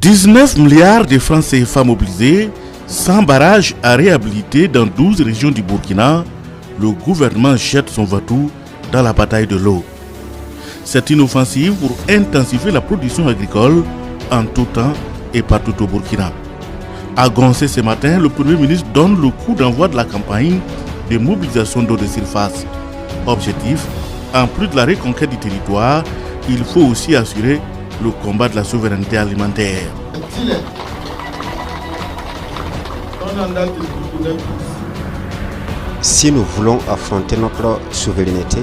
19 milliards de francs CFA mobilisés, 100 barrages à réhabiliter dans 12 régions du Burkina, le gouvernement jette son va-tout dans la bataille de l'eau. C'est une offensive pour intensifier la production agricole en tout temps et partout au Burkina. À Goncé ce matin, le Premier ministre donne le coup d'envoi de la campagne de mobilisation d'eau de surface. Objectif, en plus de la reconquête du territoire, il faut aussi assurer le combat de la souveraineté alimentaire. Si nous voulons affronter notre souveraineté,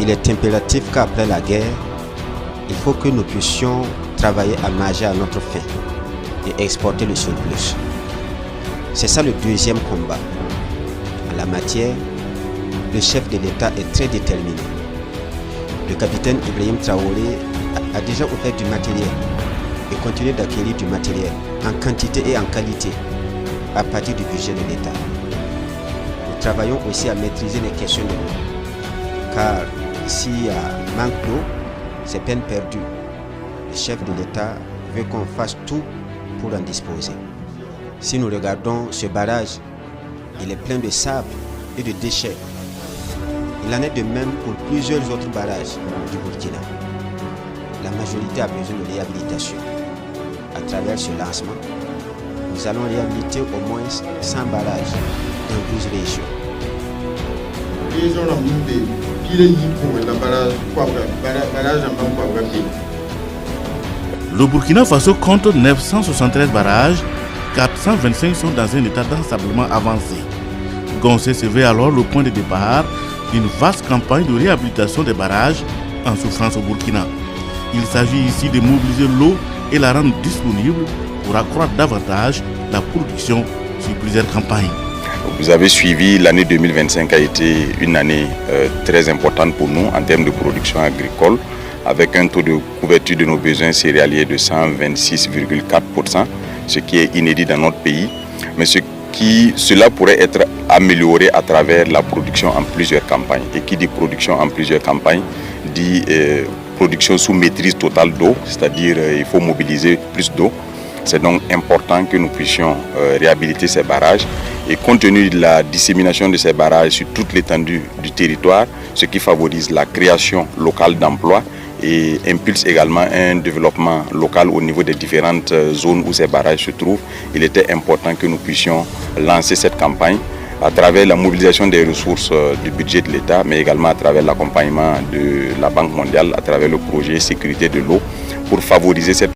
il est impératif qu'après la guerre, il faut que nous puissions travailler à manger à notre faim et exporter le surplus. C'est ça le deuxième combat. En la matière, le chef de l'État est très déterminé. Le capitaine Ibrahim Traoré a déjà offert du matériel et continue d'acquérir du matériel en quantité et en qualité à partir du budget de l'État. Nous travaillons aussi à maîtriser les questions de l'eau, car s'il y a manque d'eau, c'est peine perdue. Le chef de l'État veut qu'on fasse tout pour en disposer. Si nous regardons ce barrage, il est plein de sable et de déchets. Il en est de même pour plusieurs autres barrages du Burkina. La majorité a besoin de réhabilitation. À travers ce lancement, nous allons réhabiliter au moins 100 barrages dans 12 régions. Le Burkina Faso compte 973 barrages, 425 sont dans un état d'ensablement avancé. Goncé se veut alors le point de départ d'une vaste campagne de réhabilitation des barrages en souffrance au Burkina. Il s'agit ici de mobiliser l'eau et la rendre disponible pour accroître davantage la production sur plusieurs campagnes. Vous avez suivi, l'année 2025 a été une année très importante pour nous en termes de production agricole, avec un taux de couverture de nos besoins céréaliers de 126,4%, ce qui est inédit dans notre pays, mais cela pourrait être amélioré à travers la production en plusieurs campagnes. Et qui dit production en plusieurs campagnes dit production sous maîtrise totale d'eau, c'est-à-dire il faut mobiliser plus d'eau. C'est donc important que nous puissions réhabiliter ces barrages et compte tenu de la dissémination de ces barrages sur toute l'étendue du territoire, ce qui favorise la création locale d'emplois et impulse également un développement local au niveau des différentes zones où ces barrages se trouvent. Il était important que nous puissions lancer cette campagne à travers la mobilisation des ressources du budget de l'État, mais également à travers l'accompagnement de la Banque mondiale, à travers le projet sécurité de l'eau, pour favoriser cette